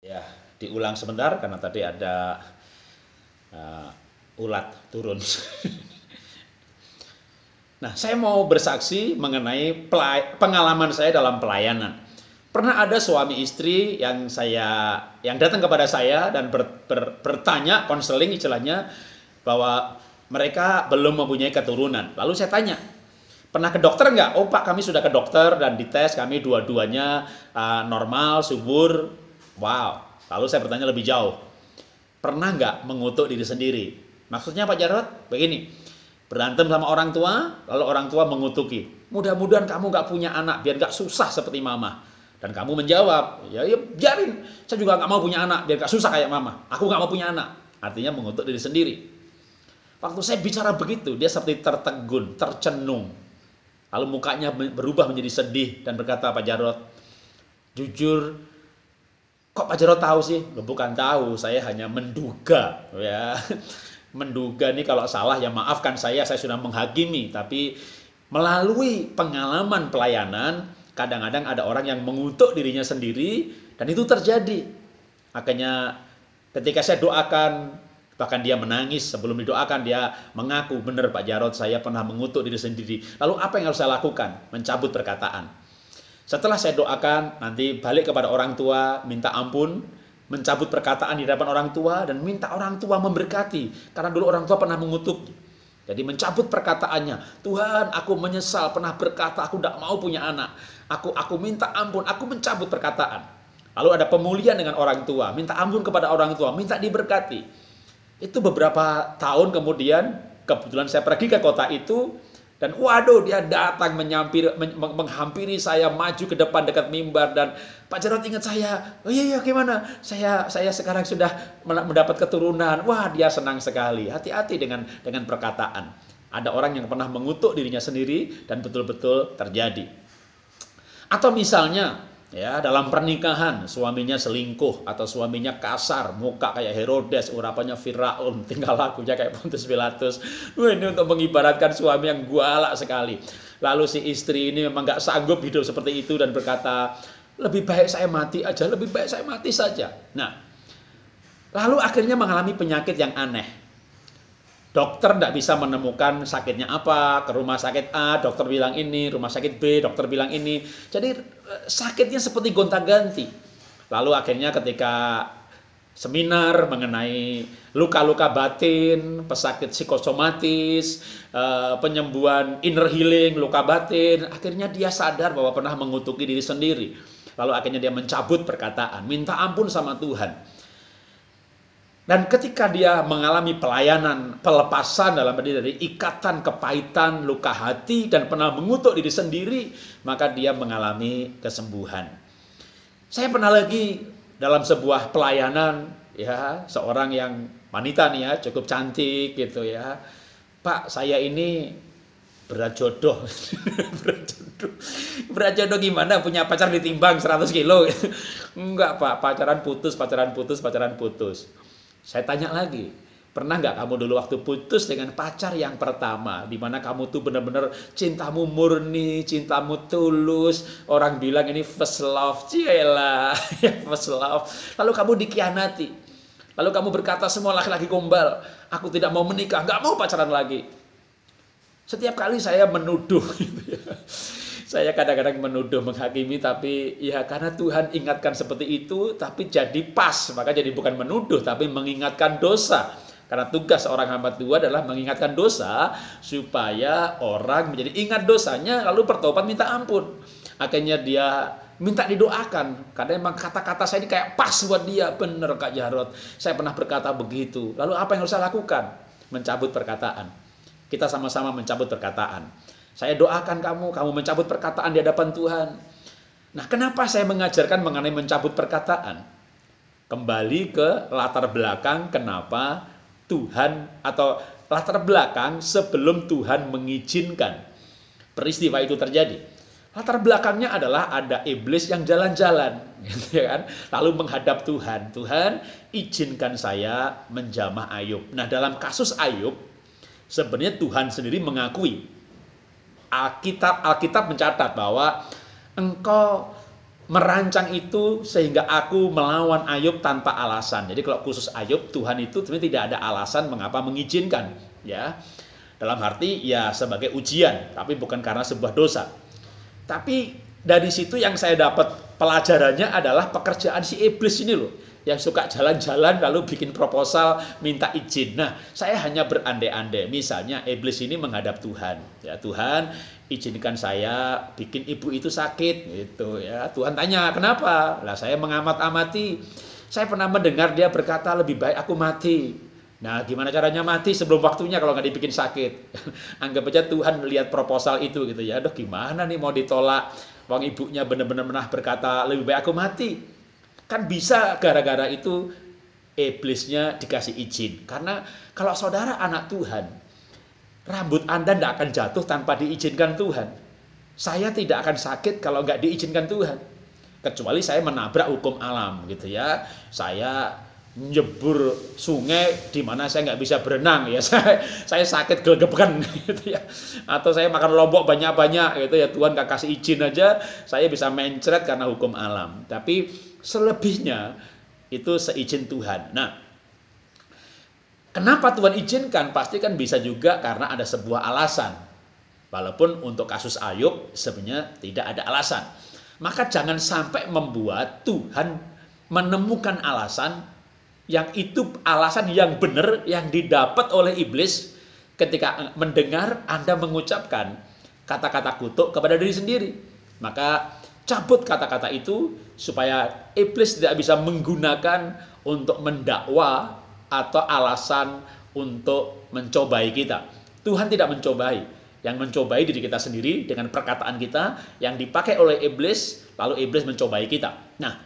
Ya, diulang sebentar karena tadi ada ulat turun. Nah, saya mau bersaksi mengenai pengalaman saya dalam pelayanan. Pernah ada suami istri yang datang kepada saya dan bertanya, konseling istilahnya, bahwa mereka belum mempunyai keturunan. Lalu saya tanya, pernah ke dokter nggak? Oh Pak, kami sudah ke dokter dan dites, kami dua-duanya normal, subur. Wow. Lalu saya bertanya lebih jauh, pernah nggak mengutuk diri sendiri? Maksudnya Pak Jarod, begini, berantem sama orang tua, lalu orang tua mengutuki, mudah-mudahan kamu nggak punya anak, biar nggak susah seperti mama. Dan kamu menjawab, ya biarin, saya juga nggak mau punya anak, biar nggak susah kayak mama. Aku nggak mau punya anak. Artinya mengutuk diri sendiri. Waktu saya bicara begitu, dia seperti tertegun, tercenung. Lalu mukanya berubah menjadi sedih dan berkata, Pak Jarod, jujur, kok Pak Jarod tahu sih? Loh, bukan tahu, saya hanya menduga, ya. Menduga nih kalau salah ya maafkan saya sudah menghakimi, tapi melalui pengalaman pelayanan, kadang-kadang ada orang yang mengutuk dirinya sendiri dan itu terjadi. Akhirnya ketika saya doakan, bahkan dia menangis sebelum didoakan, dia mengaku, benar Pak Jarod, saya pernah mengutuk diri sendiri. Lalu apa yang harus saya lakukan? Mencabut perkataan. Setelah saya doakan, nanti balik kepada orang tua, minta ampun, mencabut perkataan di hadapan orang tua, dan minta orang tua memberkati. Karena dulu orang tua pernah mengutuk. Jadi mencabut perkataannya, Tuhan aku menyesal pernah berkata aku tidak mau punya anak. Aku minta ampun, aku mencabut perkataan. Lalu ada pemulihan dengan orang tua, minta ampun kepada orang tua, minta diberkati. Itu beberapa tahun kemudian, kebetulan saya pergi ke kota itu, dan waduh dia datang menghampiri saya, maju ke depan dekat mimbar, dan Pak Jarod ingat saya, oh iya gimana, saya sekarang sudah mendapat keturunan. Wah, dia senang sekali. Hati-hati dengan perkataan. Ada orang yang pernah mengutuk dirinya sendiri dan betul-betul terjadi. Atau misalnya ya dalam pernikahan suaminya selingkuh atau suaminya kasar, muka kayak Herodes, urapannya Firaun, tingkah lakunya kayak Pontius Pilatus. Wah, ini untuk mengibaratkan suami yang galak sekali. Lalu si istri ini memang gak sanggup hidup seperti itu dan berkata, lebih baik saya mati aja, lebih baik saya mati saja. Nah, lalu akhirnya mengalami penyakit yang aneh. Dokter tidak bisa menemukan sakitnya apa, ke rumah sakit A, dokter bilang ini, rumah sakit B, dokter bilang ini. Jadi sakitnya seperti gonta-ganti. Lalu akhirnya ketika seminar mengenai luka-luka batin, pesakit psikosomatis, penyembuhan inner healing, luka batin, akhirnya dia sadar bahwa pernah mengutuki diri sendiri. Lalu akhirnya dia mencabut perkataan, minta ampun sama Tuhan. Dan ketika dia mengalami pelayanan, pelepasan dalam arti dari ikatan, kepahitan, luka hati, dan pernah mengutuk diri sendiri, maka dia mengalami kesembuhan. Saya pernah lagi dalam sebuah pelayanan, ya, seorang yang wanita nih ya, cukup cantik gitu ya. Pak, saya ini berat jodoh. Berat jodoh gimana? Punya pacar ditimbang 100 kilo. Enggak Pak, pacaran putus. Saya tanya lagi, pernah nggak kamu dulu waktu putus dengan pacar yang pertama, di mana kamu tuh benar-benar cintamu murni, cintamu tulus, orang bilang ini first love, cielah, first love. Lalu kamu dikhianati, lalu kamu berkata semua laki-laki gombal, aku tidak mau menikah, nggak mau pacaran lagi. Setiap kali saya menuduh, gitu ya. Saya kadang-kadang menuduh, menghakimi, tapi ya karena Tuhan ingatkan seperti itu, tapi jadi pas, maka jadi bukan menuduh, tapi mengingatkan dosa. Karena tugas seorang hamba Tuhan adalah mengingatkan dosa, supaya orang menjadi ingat dosanya, lalu bertobat minta ampun. Akhirnya dia minta didoakan, karena emang kata-kata saya ini kayak pas buat dia. Bener Kak Jarod, saya pernah berkata begitu. Lalu apa yang harus saya lakukan? Mencabut perkataan. Kita sama-sama mencabut perkataan. Saya doakan kamu mencabut perkataan di hadapan Tuhan. Nah, kenapa saya mengajarkan mengenai mencabut perkataan? Kembali ke latar belakang kenapa Tuhan, atau latar belakang sebelum Tuhan mengizinkan peristiwa itu terjadi. Latar belakangnya adalah ada iblis yang jalan-jalan, gitu kan? Lalu menghadap Tuhan. Tuhan, izinkan saya menjamah Ayub. Nah, dalam kasus Ayub, sebenarnya Tuhan sendiri mengakui, Alkitab mencatat bahwa engkau merancang itu sehingga aku melawan Ayub tanpa alasan. Jadi kalau khusus Ayub, Tuhan itu sebenarnya tidak ada alasan mengapa mengizinkan, ya. Dalam arti ya sebagai ujian, tapi bukan karena sebuah dosa. Tapi dari situ yang saya dapat pelajarannya adalah pekerjaan si iblis ini loh, yang suka jalan-jalan lalu bikin proposal minta izin. Nah, saya hanya berandai-andai. Misalnya iblis ini menghadap Tuhan, ya Tuhan, izinkan saya bikin ibu itu sakit, gitu ya. Tuhan tanya kenapa? Lah saya mengamat-amati. Saya pernah mendengar dia berkata lebih baik aku mati. Nah, gimana caranya mati sebelum waktunya kalau nggak dibikin sakit? Anggap aja Tuhan melihat proposal itu gitu ya. Aduh, gimana nih mau ditolak? Wong ibunya benar-benar pernah berkata lebih baik aku mati. Kan bisa gara-gara itu iblisnya dikasih izin. Karena kalau saudara anak Tuhan, rambut Anda tidak akan jatuh tanpa diizinkan Tuhan. Saya tidak akan sakit kalau nggak diizinkan Tuhan. Kecuali saya menabrak hukum alam gitu ya. Saya nyebur sungai di mana saya nggak bisa berenang ya, saya sakit gelegeban gitu ya, atau saya makan lombok banyak-banyak gitu ya, Tuhan nggak kasih izin aja saya bisa mencret karena hukum alam. Tapi selebihnya itu seizin Tuhan. Nah, kenapa Tuhan izinkan? Pasti kan bisa juga karena ada sebuah alasan, walaupun untuk kasus Ayub sebenarnya tidak ada alasan. Maka jangan sampai membuat Tuhan menemukan alasan yang itu alasan yang benar yang didapat oleh iblis ketika mendengar Anda mengucapkan kata-kata kutuk kepada diri sendiri. Maka cabut kata-kata itu supaya iblis tidak bisa menggunakan untuk mendakwa atau alasan untuk mencobai kita. Tuhan tidak mencobai. Yang mencobai diri kita sendiri dengan perkataan kita yang dipakai oleh iblis, lalu iblis mencobai kita. Nah,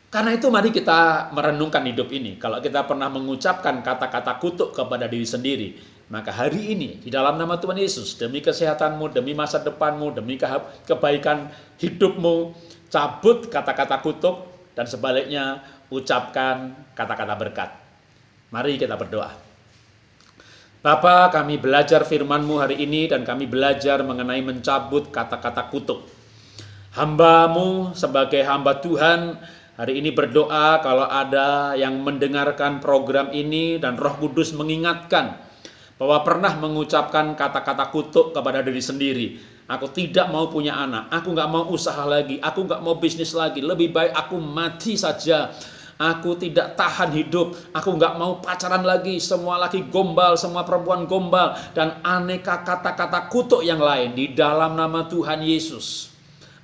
karena itu mari kita merenungkan hidup ini. Kalau kita pernah mengucapkan kata-kata kutuk kepada diri sendiri, maka hari ini di dalam nama Tuhan Yesus, demi kesehatanmu, demi masa depanmu, demi kebaikan hidupmu, cabut kata-kata kutuk dan sebaliknya ucapkan kata-kata berkat. Mari kita berdoa. Bapa, kami belajar firman-Mu hari ini dan kami belajar mengenai mencabut kata-kata kutuk. Hamba-Mu sebagai hamba Tuhan hari ini berdoa kalau ada yang mendengarkan program ini dan Roh Kudus mengingatkan bahwa pernah mengucapkan kata-kata kutuk kepada diri sendiri. Aku tidak mau punya anak, aku nggak mau usaha lagi, aku nggak mau bisnis lagi, lebih baik aku mati saja. Aku tidak tahan hidup, aku nggak mau pacaran lagi, semua laki gombal, semua perempuan gombal, dan aneka kata-kata kutuk yang lain di dalam nama Tuhan Yesus.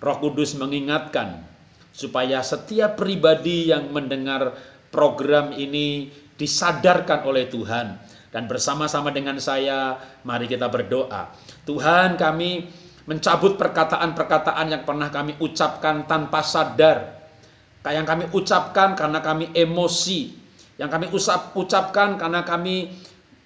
Roh Kudus mengingatkan supaya setiap pribadi yang mendengar program ini disadarkan oleh Tuhan. Dan bersama-sama dengan saya, mari kita berdoa. Tuhan, kami mencabut perkataan-perkataan yang pernah kami ucapkan tanpa sadar. Yang kami ucapkan karena kami emosi. Yang kami ucapkan karena kami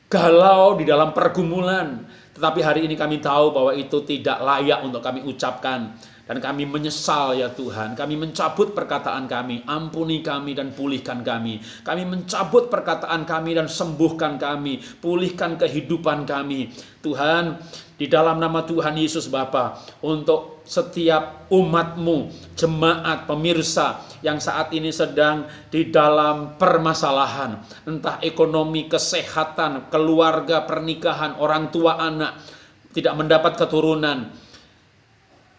galau di dalam pergumulan. Tetapi hari ini kami tahu bahwa itu tidak layak untuk kami ucapkan. Dan kami menyesal ya Tuhan, kami mencabut perkataan kami, ampuni kami dan pulihkan kami. Kami mencabut perkataan kami dan sembuhkan kami, pulihkan kehidupan kami. Tuhan, di dalam nama Tuhan Yesus Bapa, untuk setiap umat-Mu, jemaat, pemirsa yang saat ini sedang di dalam permasalahan, entah ekonomi, kesehatan, keluarga, pernikahan, orang tua, anak, tidak mendapat keturunan.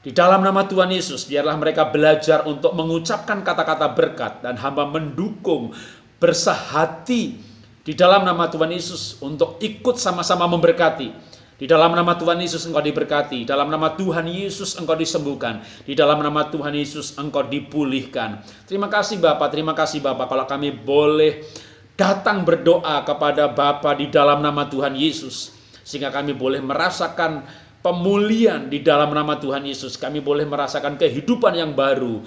Di dalam nama Tuhan Yesus, biarlah mereka belajar untuk mengucapkan kata-kata berkat dan hamba mendukung, bersahati di dalam nama Tuhan Yesus untuk ikut sama-sama memberkati. Di dalam nama Tuhan Yesus engkau diberkati, dalam nama Tuhan Yesus engkau disembuhkan, di dalam nama Tuhan Yesus engkau dipulihkan. Terima kasih Bapak kalau kami boleh datang berdoa kepada Bapa di dalam nama Tuhan Yesus, sehingga kami boleh merasakan pemulihan di dalam nama Tuhan Yesus. Kami boleh merasakan kehidupan yang baru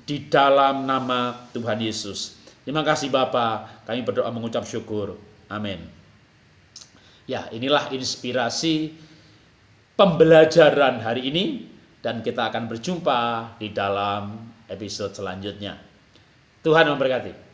di dalam nama Tuhan Yesus. Terima kasih Bapa, kami berdoa mengucap syukur. Amin. Ya, inilah inspirasi pembelajaran hari ini dan kita akan berjumpa di dalam episode selanjutnya. Tuhan memberkati.